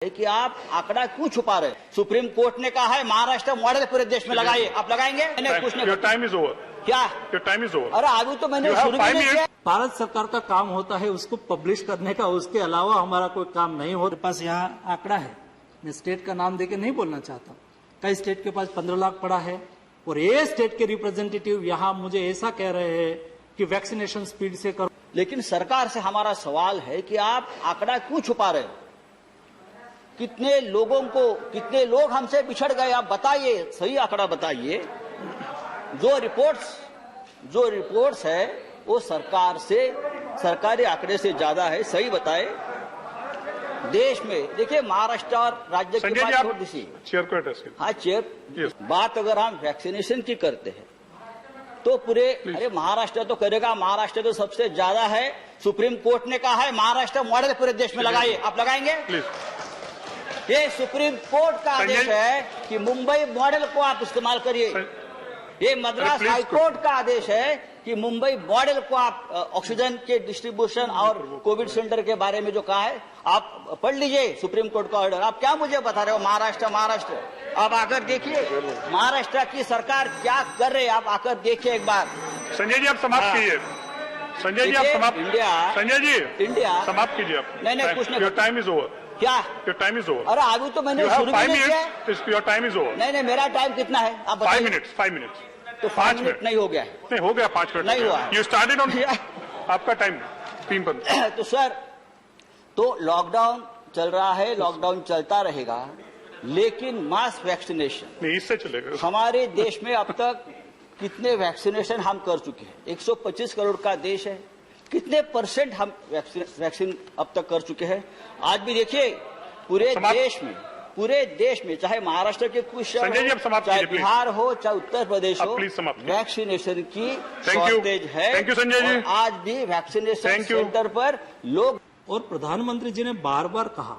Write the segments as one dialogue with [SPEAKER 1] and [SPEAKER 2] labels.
[SPEAKER 1] कि आप आंकड़ा क्यों छुपा रहे? सुप्रीम कोर्ट ने कहा है महाराष्ट्र मॉडल पूरे देश में लगाइए, आप लगाएंगे? कुछ नहीं।
[SPEAKER 2] Time is over.
[SPEAKER 1] क्या
[SPEAKER 2] टाइम इज ओवर?
[SPEAKER 1] अरे अभी तो मैंने शुरू किया।
[SPEAKER 3] भारत सरकार का काम होता है उसको पब्लिश करने का, उसके अलावा हमारा कोई काम नहीं हो। मेरे पास यहाँ आंकड़ा है, मैं स्टेट का नाम देके नहीं बोलना चाहता। कई स्टेट के पास 15 लाख पड़ा है और ये स्टेट के रिप्रेजेंटेटिव यहाँ मुझे ऐसा कह रहे हैं कि वैक्सीनेशन स्पीड से करो।
[SPEAKER 1] लेकिन सरकार से हमारा सवाल है कि आप आंकड़ा क्यों छुपा रहे? कितने लोग हमसे बिछड़ गए, आप बताइए, सही आंकड़ा बताइए। जो रिपोर्ट्स है वो सरकारी आंकड़े से ज्यादा है, सही बताए। देश में देखिए महाराष्ट्र और राज्य की बात छोड़ दीजिए,
[SPEAKER 2] चेयर को एड्रेस कीजिए।
[SPEAKER 1] हाँ चेयर, बात अगर हम वैक्सीनेशन की करते हैं तो पूरे अरे महाराष्ट्र तो करेगा, महाराष्ट्र तो सबसे ज्यादा है। सुप्रीम कोर्ट ने कहा है महाराष्ट्र मॉडल पूरे देश में लगाइए, आप लगाएंगे? ये सुप्रीम कोर्ट का आदेश है कि मुंबई मॉडल को आप इस्तेमाल करिए। ये मद्रास हाई कोर्ट का आदेश है कि मुंबई मॉडल को आप ऑक्सीजन के डिस्ट्रीब्यूशन और कोविड सेंटर के बारे में जो कहा है आप पढ़ लीजिए सुप्रीम कोर्ट का ऑर्डर। आप क्या मुझे बता रहे हो महाराष्ट्र? आप आकर देखिए महाराष्ट्र की सरकार क्या कर रही है, आप आकर देखिए एक बार।
[SPEAKER 2] संजय जी आप समाप्त कीजिए। संजय जी आप समाप्त। संजय जी
[SPEAKER 1] इंडिया
[SPEAKER 2] समाप्त कीजिए आप।
[SPEAKER 1] नहीं कुछ नहीं।
[SPEAKER 2] Time is over.
[SPEAKER 1] क्या
[SPEAKER 2] टाइम इज ओवर?
[SPEAKER 1] अरे अभी तो मैंने शुरू किया।
[SPEAKER 2] Your time is over.
[SPEAKER 1] नहीं मेरा टाइम कितना है आप बताइए।
[SPEAKER 2] 5 मिनट्स।
[SPEAKER 1] तो 5 मिनट नहीं हो गया?
[SPEAKER 2] नहीं हो गया, 5 मिनट
[SPEAKER 1] नहीं हुआ।
[SPEAKER 2] यू स्टार्टेड ऑन आपका टाइम 3 पर।
[SPEAKER 1] तो सर, तो लॉकडाउन चल रहा है, लॉकडाउन चलता रहेगा, लेकिन मास वैक्सीनेशन
[SPEAKER 2] नहीं इससे चलेगा।
[SPEAKER 1] हमारे देश में अब तक कितने वैक्सीनेशन हम कर चुके हैं? 125 करोड़ का देश है, कितने % हम वैक्सीन अब तक कर चुके हैं? आज भी देखिए पूरे देश में चाहे महाराष्ट्र के कुछ शहर हो, चाहे बिहार हो, चाहे उत्तर प्रदेश हो, वैक्सीनेशन की शॉर्टेज है।
[SPEAKER 2] Thank you Sanjay ji.
[SPEAKER 1] आज भी वैक्सीनेशन सेंटर पर लोग।
[SPEAKER 3] और प्रधानमंत्री जी ने बार बार कहा,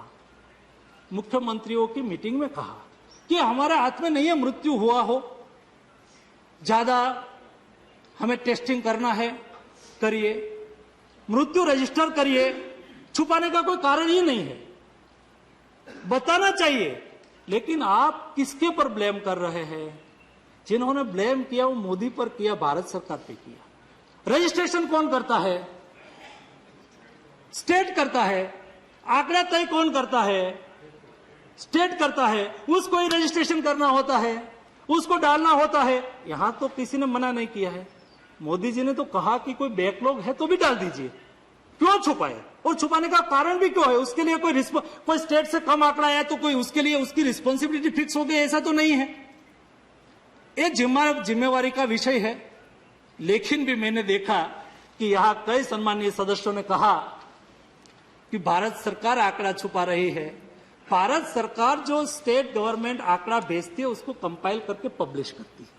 [SPEAKER 3] मुख्यमंत्रियों की मीटिंग में कहा कि हमारे हाथ में नहीं है मृत्यु हुआ हो, ज्यादा हमें टेस्टिंग करना है, करिए, मृत्यु रजिस्टर करिए, छुपाने का कोई कारण ही नहीं है, बताना चाहिए। लेकिन आप किसके पर ब्लेम कर रहे हैं? जिन्होंने ब्लेम किया वो मोदी पर किया, भारत सरकार पे किया। रजिस्ट्रेशन कौन करता है? स्टेट करता है। आंकड़ा तय कौन करता है? स्टेट करता है। उसको ही रजिस्ट्रेशन करना होता है, उसको डालना होता है। यहां तो किसी ने मना नहीं किया है। मोदी जी ने तो कहा कि कोई बैकलॉग है तो भी डाल दीजिए, क्यों छुपाए? और छुपाने का कारण भी क्यों है? उसके लिए कोई स्टेट से कम आंकड़ा आया तो कोई उसके लिए उसकी रिस्पॉन्सिबिलिटी फिक्स हो गई, ऐसा तो नहीं है। ये जिम्मेवारी का विषय है। लेकिन भी मैंने देखा कि यहां कई सम्मानीय सदस्यों ने कहा कि भारत सरकार आंकड़ा छुपा रही है। भारत सरकार जो स्टेट गवर्नमेंट आंकड़ा भेजती है उसको कंपाइल करके पब्लिश करती है।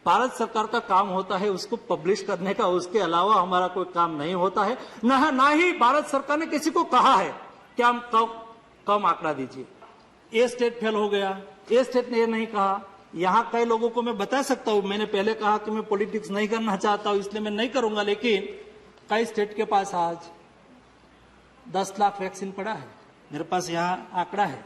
[SPEAKER 3] भारत सरकार का काम होता है उसको पब्लिश करने का, उसके अलावा हमारा कोई काम नहीं होता है। ना ही भारत सरकार ने किसी को कहा है कि हम कम आंकड़ा दीजिए। ये स्टेट फेल हो गया, ये स्टेट ने ये नहीं कहा। यहाँ कई लोगों को मैं बता सकता हूं, मैंने पहले कहा कि मैं पॉलिटिक्स नहीं करना चाहता हूं इसलिए मैं नहीं करूंगा, लेकिन कई स्टेट के पास आज 10 लाख वैक्सीन पड़ा है। मेरे पास यहाँ आंकड़ा है,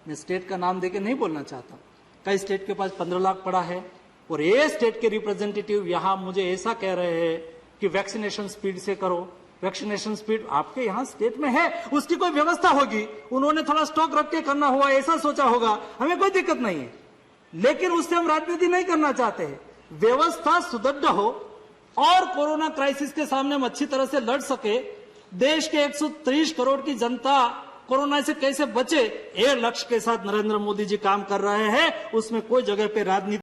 [SPEAKER 3] मैं स्टेट का नाम देके नहीं बोलना चाहता। कई स्टेट के पास 15 लाख पड़ा है और ये स्टेट के रिप्रेजेंटेटिव यहाँ मुझे ऐसा कह रहे हैं कि वैक्सीनेशन स्पीड से करो। वैक्सीनेशन स्पीड आपके यहाँ स्टेट में है, उसकी कोई व्यवस्था होगी, उन्होंने थोड़ा स्टॉक रख के करना हुआ, ऐसा सोचा होगा, हमें कोई दिक्कत नहीं है। लेकिन उससे हम राजनीति नहीं करना चाहते हैं। व्यवस्था सुदृढ़ हो और कोरोना क्राइसिस के सामने हम अच्छी तरह से लड़ सके, देश के 130 करोड़ की जनता कोरोना से कैसे बचे, ये लक्ष्य के साथ नरेंद्र मोदी जी काम कर रहे हैं। उसमें कोई जगह पे राजनीति